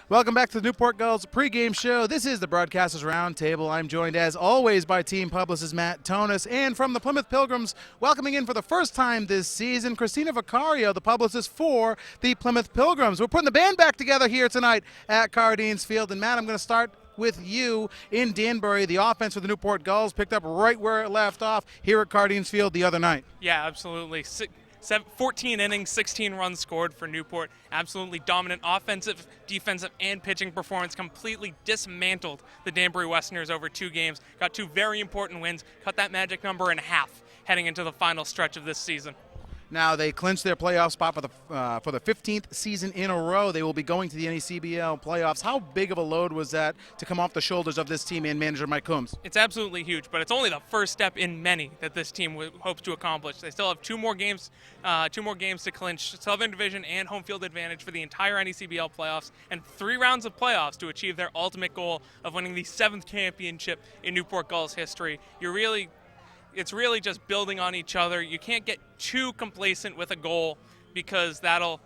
Welcome back to the Newport Gulls pregame show. This is the Broadcasters Roundtable. I'm joined, as always, by team publicist Matt Tonis, and from the Plymouth Pilgrims, welcoming in for the first time this season, Christina Vicario, the publicist for the Plymouth Pilgrims. We're putting the band back together here tonight at Cardines Field. And Matt, I'm going to start with you in Danbury. The offense for the Newport Gulls picked up right where it left off here at Cardines Field the other night. Yeah, absolutely. 14 innings, 16 runs scored for Newport. Absolutely dominant offensive, defensive, and pitching performance. Completely dismantled the Danbury Westerners over 2 games. Got 2 very important wins. Cut that magic number in half heading into the final stretch of this season. Now they clinched their playoff spot for the 15th season in a row. They will be going to the NECBL playoffs. How big of a load was that to come off the shoulders of this team and manager Mike Coombs? It's absolutely huge, but it's only the first step in many that this team hopes to accomplish. They still have 2 more games to clinch Southern Division and home field advantage for the entire NECBL playoffs, and 3 rounds of playoffs to achieve their ultimate goal of winning the 7th championship in Newport Gulls history. It's really just building on each other. You can't get too complacent with a goal, because that'll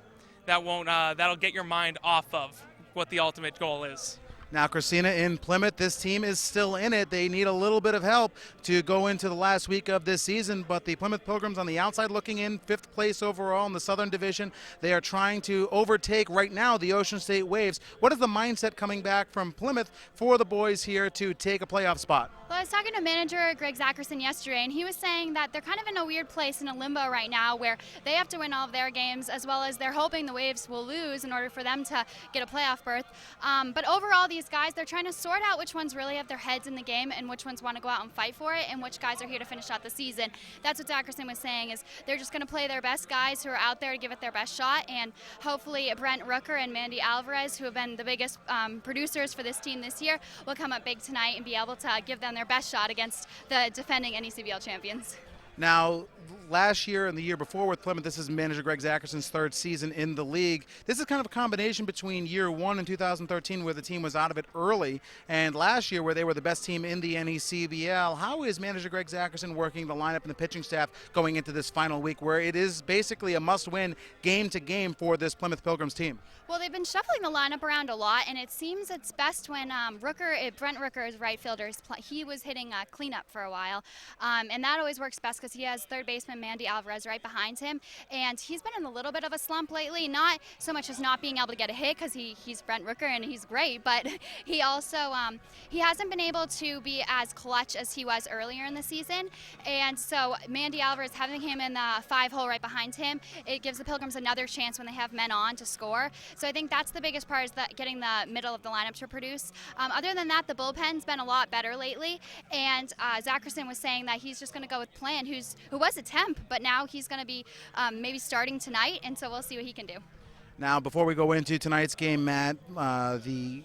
get your mind off of what the ultimate goal is. Now, Christina, in Plymouth, this team is still in it. They need a little bit of help to go into the last week of this season, but the Plymouth Pilgrims on the outside looking in, 5th place overall in the Southern Division. They are trying to overtake right now the Ocean State Waves. What is the mindset coming back from Plymouth for the boys here to take a playoff spot? Well, I was talking to manager Greg Zackerson yesterday, and he was saying that they're kind of in a weird place, in a limbo right now, where they have to win all of their games, as well as they're hoping the Waves will lose in order for them to get a playoff berth. But overall, these guys, they're trying to sort out which ones really have their heads in the game and which ones want to go out and fight for it, and which guys are here to finish out the season. That's what Zackerson was saying, is they're just going to play their best guys who are out there to give it their best shot, and hopefully Brent Rooker and Mandy Alvarez, who have been the biggest producers for this team this year, will come up big tonight and be able to give them their best shot against the defending NECBL champions. Now, last year and the year before with Plymouth, this is manager Greg Zackerson's 3rd season in the league. This is kind of a combination between year 1 in 2013, where the team was out of it early, and last year where they were the best team in the NECBL. How is manager Greg Zackerson working the lineup and the pitching staff going into this final week, where it is basically a must-win game to game for this Plymouth Pilgrims team? Well, they've been shuffling the lineup around a lot, and it seems it's best when Brent Rooker is right fielder. He was hitting cleanup for a while, and that always works best because he has third baseman Mandy Alvarez right behind him, and he's been in a little bit of a slump lately, not so much as not being able to get a hit, because he's Brent Rooker and he's great, but he also he hasn't been able to be as clutch as he was earlier in the season, and so Mandy Alvarez, having him in the 5-hole right behind him, it gives the Pilgrims another chance when they have men on to score. So I think that's the biggest part, is that getting the middle of the lineup to produce. Other than that, the bullpen's been a lot better lately, and Zackerson was saying that he's just going to go with Plan, who was a temp, but now he's going to be maybe starting tonight, and so we'll see what he can do. Now, before we go into tonight's game, Matt, the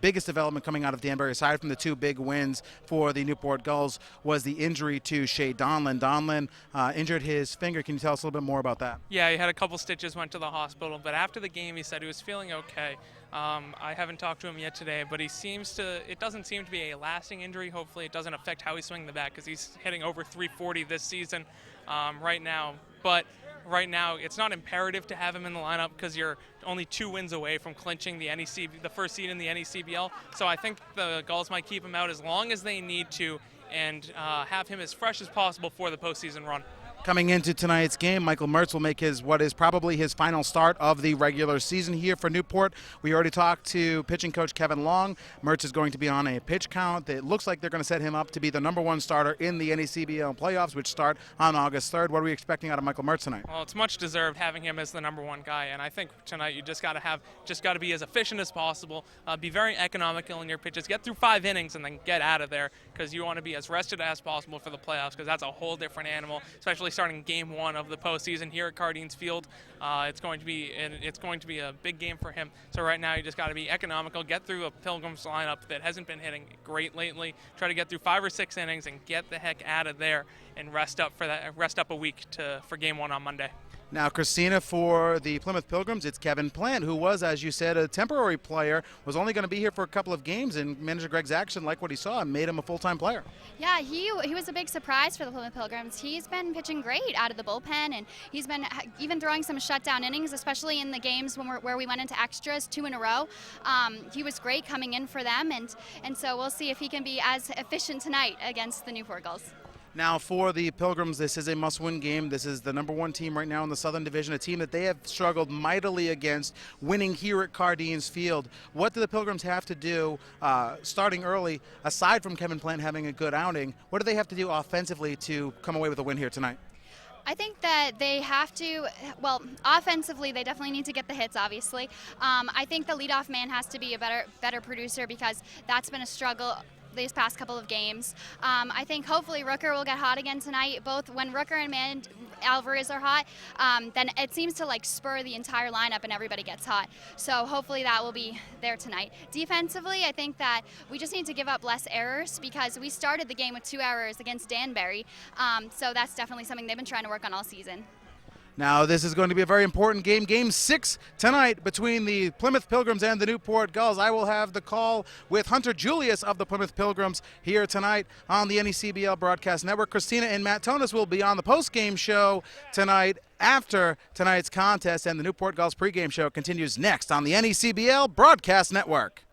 biggest development coming out of Danbury, aside from the 2 big wins for the Newport Gulls, was the injury to Shea Donlin. Donlin injured his finger. Can you tell us a little bit more about that? Yeah, he had a couple stitches, went to the hospital, but after the game he said he was feeling okay. I haven't talked to him yet today, but it doesn't seem to be a lasting injury. Hopefully it doesn't affect how he's swinging the bat, because he's hitting over 340 this season right now. But right now, it's not imperative to have him in the lineup, because you're only 2 wins away from clinching the first seed in the NECBL. So I think the Gulls might keep him out as long as they need to, and have him as fresh as possible for the postseason run. Coming into tonight's game, Michael Mertz will make what is probably his final start of the regular season here for Newport. We already talked to pitching coach Kevin Long. Mertz is going to be on a pitch count. It looks like they're going to set him up to be the #1 starter in the NECBL playoffs, which start on August 3rd. What are we expecting out of Michael Mertz tonight? Well, it's much deserved having him as the #1 guy, and I think tonight you just got to be as efficient as possible, be very economical in your pitches, get through 5 innings, and then get out of there, because you want to be as rested as possible for the playoffs, because that's a whole different animal, especially starting game 1 of the postseason here at Cardines Field. It's going to be a big game for him. So right now you just got to be economical, get through a Pilgrims lineup that hasn't been hitting great lately, try to get through 5 or 6 innings and get the heck out of there, and rest up a week for game 1 on Monday. Now, Christina, for the Plymouth Pilgrims, it's Kevin Plant, who was, as you said, a temporary player, was only going to be here for a couple of games, and manager Greg Zaxton liked what he saw and made him a full-time player. Yeah, he was a big surprise for the Plymouth Pilgrims. He's been pitching great out of the bullpen, and he's been even throwing some shutdown innings, especially in the games where we went into extras 2 in a row. He was great coming in for them, and so we'll see if he can be as efficient tonight against the Newport Gulls. Now, for the Pilgrims, this is a must-win game. This is the #1 team right now in the Southern Division, a team that they have struggled mightily against winning here at Cardines Field. What do the Pilgrims have to do starting early, aside from Kevin Plant having a good outing? What do they have to do offensively to come away with a win here tonight? I think that they have to, well, offensively, they definitely need to get the hits, obviously. I think the leadoff man has to be a better producer because that's been a struggle these past couple of games. I think hopefully Rooker will get hot again tonight. Both when Rooker and Alvarez are hot, then it seems to like spur the entire lineup and everybody gets hot. So hopefully that will be there tonight. Defensively, I think that we just need to give up less errors because we started the game with 2 errors against Danbury. So that's definitely something they've been trying to work on all season. Now, this is going to be a very important game. Game 6 tonight between the Plymouth Pilgrims and the Newport Gulls. I will have the call with Hunter Julius of the Plymouth Pilgrims here tonight on the NECBL Broadcast Network. Christina and Matt Tonis will be on the post-game show tonight after tonight's contest, and the Newport Gulls pregame show continues next on the NECBL Broadcast Network.